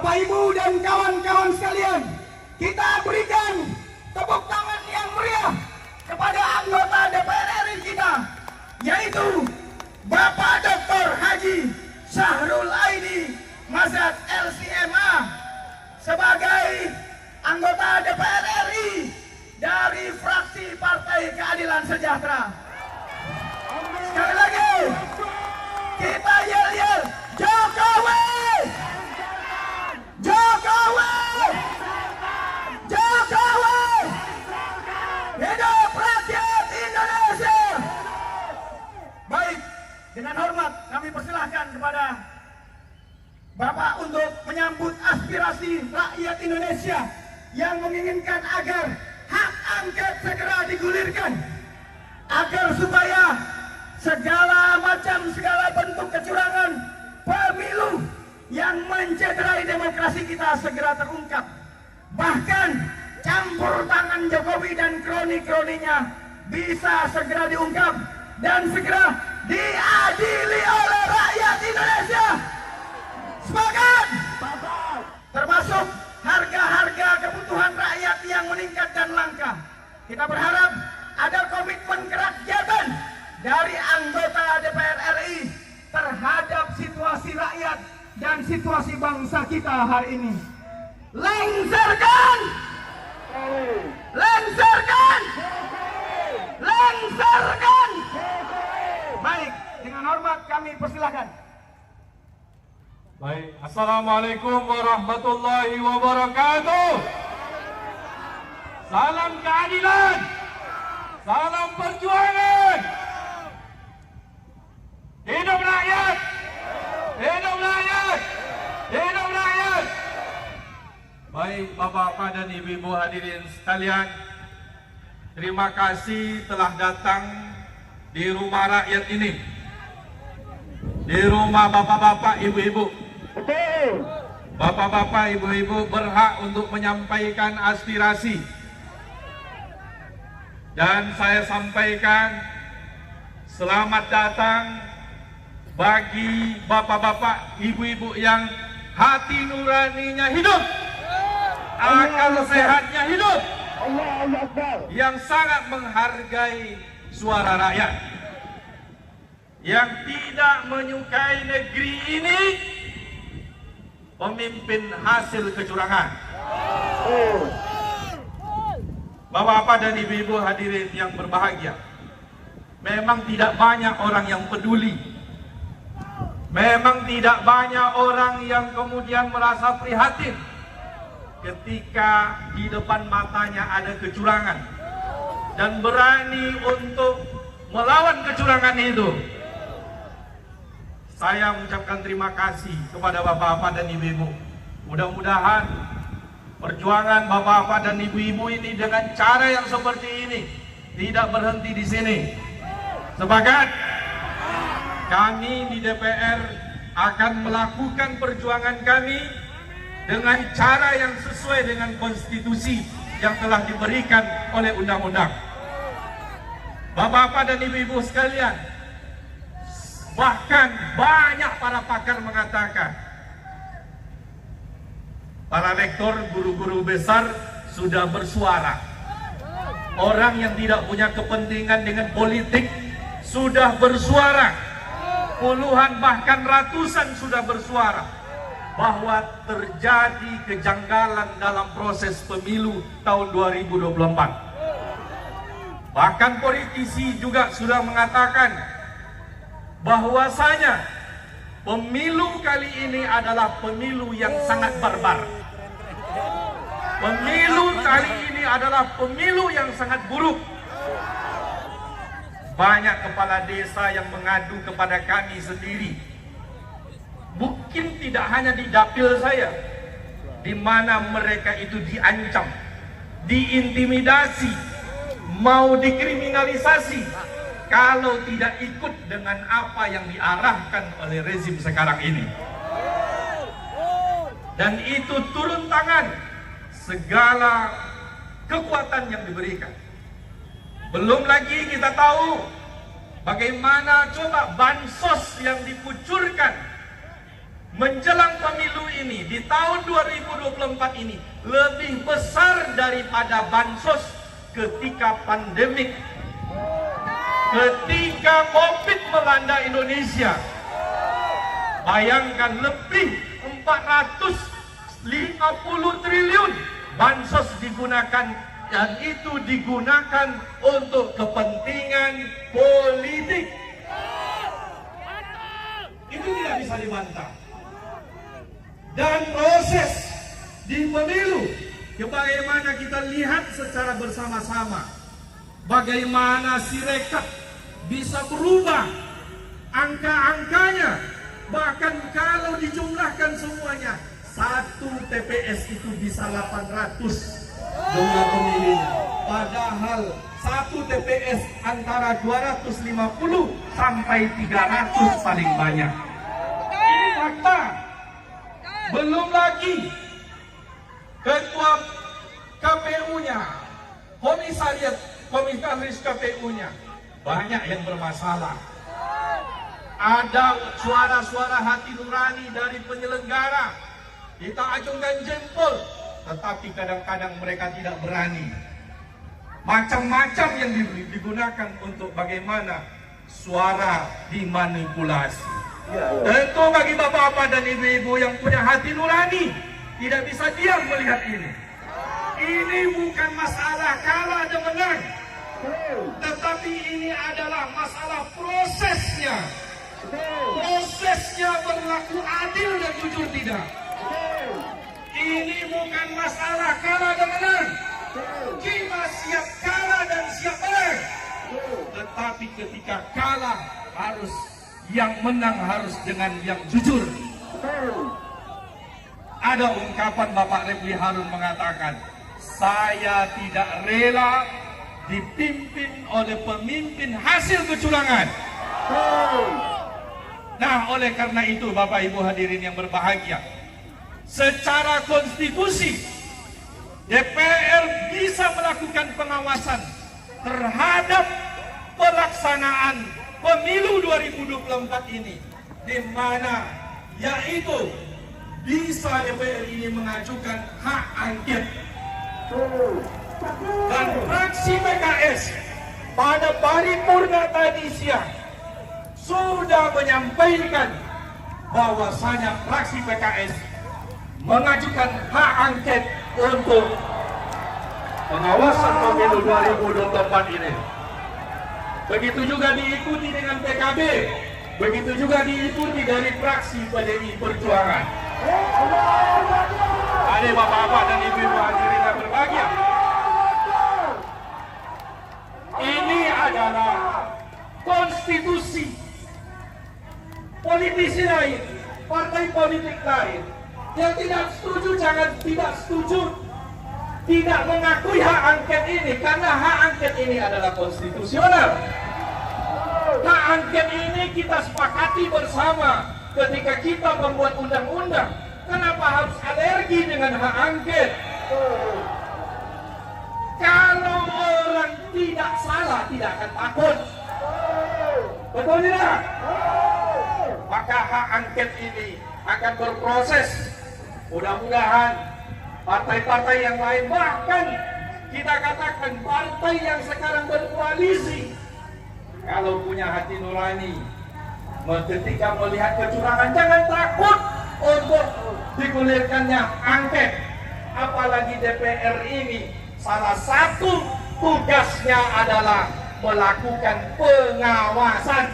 Bapak Ibu dan kawan-kawan sekalian, kita berikan tepuk tangan yang meriah kepada anggota DPR RI kita, yaitu Bapak Dr. Haji Syahrul Aidi Mazhad LCMA sebagai anggota DPR RI dari fraksi Partai Keadilan Sejahtera. Sekali lagi, kita yel-yel Jokowi! Jokowi! Jokowi! Hidup rakyat Indonesia! Baik, dengan hormat kami persilahkan kepada Bapak untuk menyambut aspirasi rakyat Indonesia yang menginginkan agar hak angket segera digulirkan, agar supaya segala bentuk kecurangan pemilu yang mencederai demokrasi kita segera terungkap. Bahkan campur tangan Jokowi dan kroni-kroninya bisa segera diungkap dan segera diadili oleh rakyat Indonesia. Semangat! Termasuk harga-harga kebutuhan rakyat yang meningkat dan langka. Kita berharap ada komitmen kerakyatan dari anggota DPR RI terhadap situasi rakyat dan situasi bangsa kita hari ini. Lengsarkan! Lengsarkan! Lengsarkan! Baik, dengan hormat kami persilakan. Baik, Assalamualaikum warahmatullahi wabarakatuh. Salam keadilan, salam perjuangan. Hidup rakyat, hidup rakyat, hidup rakyat. Baik, Bapak-bapak dan Ibu-ibu hadirin sekalian, terima kasih telah datang di rumah rakyat ini, di rumah bapak-bapak, ibu-ibu. Bapak-bapak, ibu-ibu berhak untuk menyampaikan aspirasi. Dan saya sampaikan selamat datang bagi bapak-bapak, ibu-ibu yang hati nuraninya hidup, akal sehatnya hidup, yang sangat menghargai suara rakyat, yang tidak menyukai negeri ini pemimpin hasil kecurangan. Bapak-bapak dan ibu-ibu hadirin yang berbahagia, memang tidak banyak orang yang peduli, memang tidak banyak orang yang kemudian merasa prihatin ketika di depan matanya ada kecurangan dan berani untuk melawan kecurangan itu. Saya mengucapkan terima kasih kepada bapak-bapak dan ibu-ibu. Mudah-mudahan perjuangan bapak-bapak dan ibu-ibu ini dengan cara yang seperti ini tidak berhenti di sini. Sepakat? Kami di DPR akan melakukan perjuangan kami dengan cara yang sesuai dengan konstitusi yang telah diberikan oleh undang-undang. Bapak-bapak dan ibu-ibu sekalian, bahkan banyak para pakar mengatakan, para rektor, guru-guru besar sudah bersuara. Orang yang tidak punya kepentingan dengan politik sudah bersuara. Puluhan bahkan ratusan sudah bersuara bahwa terjadi kejanggalan dalam proses pemilu tahun 2024. Bahkan politisi juga sudah mengatakan bahwasanya pemilu kali ini adalah pemilu yang sangat barbar. Pemilu kali ini adalah pemilu yang sangat buruk. Banyak kepala desa yang mengadu kepada kami sendiri. Mungkin tidak hanya di dapil saya, di mana mereka itu diancam, diintimidasi, mau dikriminalisasi kalau tidak ikut dengan apa yang diarahkan oleh rezim sekarang ini. Dan itu turun tangan segala kekuatan yang diberikan. Belum lagi kita tahu bagaimana coba bansos yang dikucurkan menjelang pemilu ini di tahun 2024 ini lebih besar daripada bansos ketika pandemik, ketika COVID melanda Indonesia. Bayangkan lebih 450 triliun bansos digunakan, dan itu digunakan untuk kepentingan politik. Itu tidak bisa dibantah. Dan proses di pemilu, bagaimana kita lihat secara bersama-sama, bagaimana Sirekap bisa berubah angka-angkanya. Bahkan kalau dijumlahkan semuanya, satu TPS itu bisa 800 jumlah pemilihnya. Padahal satu TPS antara 250 sampai 300 paling banyak. Ini fakta. Belum lagi ketua KPU-nya, komisaris KPU-nya banyak yang bermasalah. Ada suara-suara hati nurani dari penyelenggara, kita acungkan jempol, tetapi kadang-kadang mereka tidak berani. Macam-macam yang digunakan untuk bagaimana suara dimanipulasi. Tentu bagi bapak-bapak dan ibu-ibu yang punya hati nurani tidak bisa diam melihat ini. Ini bukan masalah kalah dan menang, tetapi ini adalah masalah prosesnya. Prosesnya berlaku adil dan jujur tidak. Ini bukan masalah kalah dan menang. Kita siap kalah dan siap menang. Tetapi ketika kalah harus yang menang harus dengan yang jujur. Ada ungkapan Bapak Refli Harun mengatakan, saya tidak rela dipimpin oleh pemimpin hasil kecurangan. Nah, oleh karena itu Bapak Ibu hadirin yang berbahagia, secara konstitusi DPR bisa melakukan pengawasan terhadap pelaksanaan pemilu 2024 ini, di mana yaitu bisa DPR ini mengajukan hak angket. Dan fraksi PKS pada paripurna tadi siang sudah menyampaikan bahwasanya fraksi PKS mengajukan hak angket untuk pengawasan pemilu 2024 ini. Begitu juga diikuti dengan PKB, begitu juga diikuti dari fraksi PDI Perjuangan. Ada bapak-bapak dan ibu-ibu hadirin yang berbahagia, ini adalah konstitusi. Politisi lain, partai politik lain yang tidak setuju, jangan tidak setuju, tidak mengakui hak angket ini, karena hak angket ini adalah konstitusional. Hak angket ini kita sepakati bersama ketika kita membuat undang-undang. Kenapa harus alergi dengan hak angket? Kalau orang tidak salah, tidak akan takut. Betul tidak? Maka hak angket ini akan berproses. Mudah-mudahan partai-partai yang lain, bahkan kita katakan partai yang sekarang berkoalisi, kalau punya hati nurani, ketika melihat kecurangan jangan takut untuk digulirkannya angket. Apalagi DPR ini salah satu tugasnya adalah melakukan pengawasan.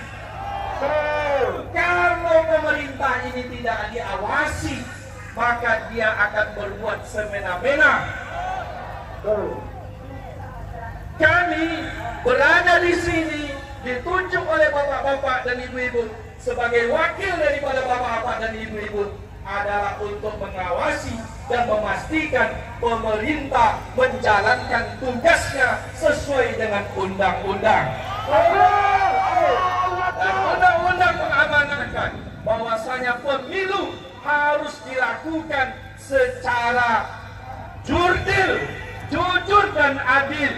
Kalau pemerintah ini tidak diawasi, maka dia akan berbuat semena-mena. Kami berada di sini ditunjuk oleh bapak-bapak dan ibu-ibu sebagai wakil daripada bapak-bapak dan ibu-ibu adalah untuk mengawasi dan memastikan pemerintah menjalankan tugasnya sesuai dengan undang-undang. Dan undang-undang mengamanatkan bahwasanya pemilu harus dilakukan secara jurdil, jujur dan adil.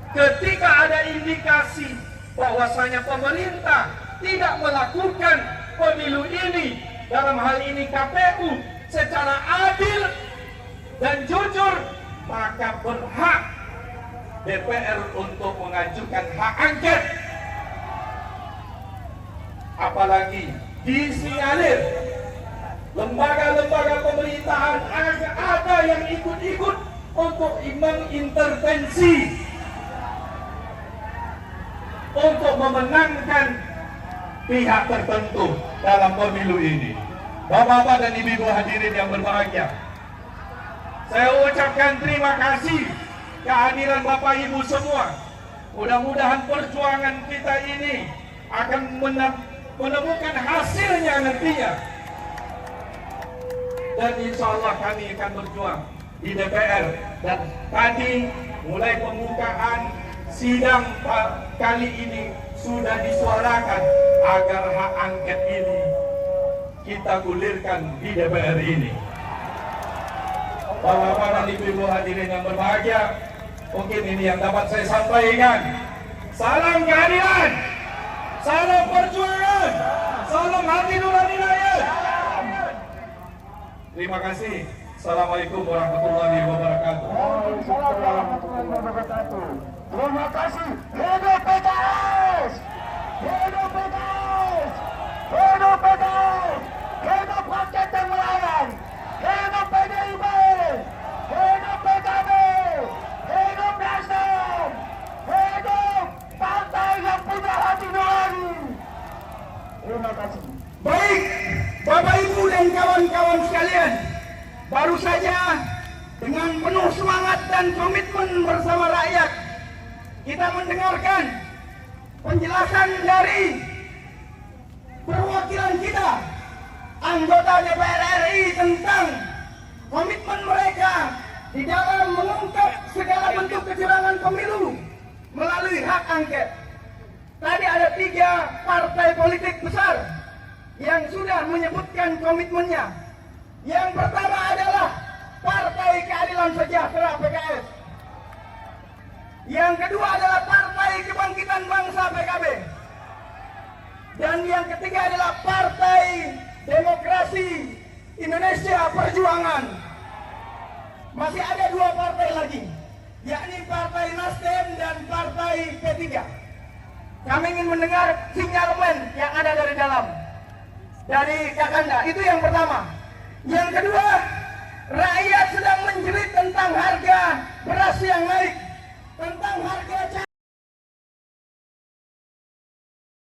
Ketika ada indikasi bahwasanya pemerintah tidak melakukan pemilu ini dalam hal ini KPU, secara adil dan jujur, maka berhak DPR untuk mengajukan hak angket. Apalagi disinyalir lembaga-lembaga pemerintahan ada yang ikut-ikut untuk mengintervensi untuk memenangkan pihak tertentu dalam pemilu ini. Bapak-bapak dan ibu-ibu hadirin yang berbahagia, saya ucapkan terima kasih kehadiran Bapak Ibu semua. Mudah-mudahan perjuangan kita ini akan menemukan hasilnya nantinya. Dan insya Allah kami akan berjuang di DPR. Dan tadi mulai pembukaan sidang kali ini sudah disuarakan agar hak angket ini kita gulirkan di DPR ini. Bapak-bapak dan ibu-ibu hadirin yang berbahagia, mungkin ini yang dapat saya sampaikan. Salam keadilan, salam perjuangan, salam hati nurani rakyat. Terima kasih. Assalamualaikum warahmatullahi wabarakatuh. Waalaikumsalam warahmatullahi wabarakatuh. Terima kasih. Hidup PKS! Hidup PKS! Hidup PKS! Hidup rakyat yang melayan! Hidup PDIP! Hidup PKB! Hidup Nasdem! Hidup partai yang punya hati nurani! Terima kasih. Baik, Bapak Ibu dan kawan-kawan sekalian, baru saja dengan penuh semangat dan komitmen bersama rakyat kita mendengarkan penjelasan dari perwakilan kita, anggota DPR RI, tentang komitmen mereka di dalam mengungkap segala bentuk kecurangan pemilu melalui hak angket. Tadi ada 3 partai politik besar yang sudah menyebutkan komitmennya. Yang pertama adalah Partai Keadilan Sejahtera PKS. Yang kedua adalah Partai Kebangkitan Bangsa PKB. Dan yang ketiga adalah Partai Demokrasi Indonesia Perjuangan. Masih ada 2 partai lagi, yakni Partai Nasdem dan Partai P3. Kami ingin mendengar sinyalemen yang ada dari dalam, dari Kakanda. Itu yang pertama. Yang kedua, rakyat sedang menjerit tentang harga beras yang naik, tentang harga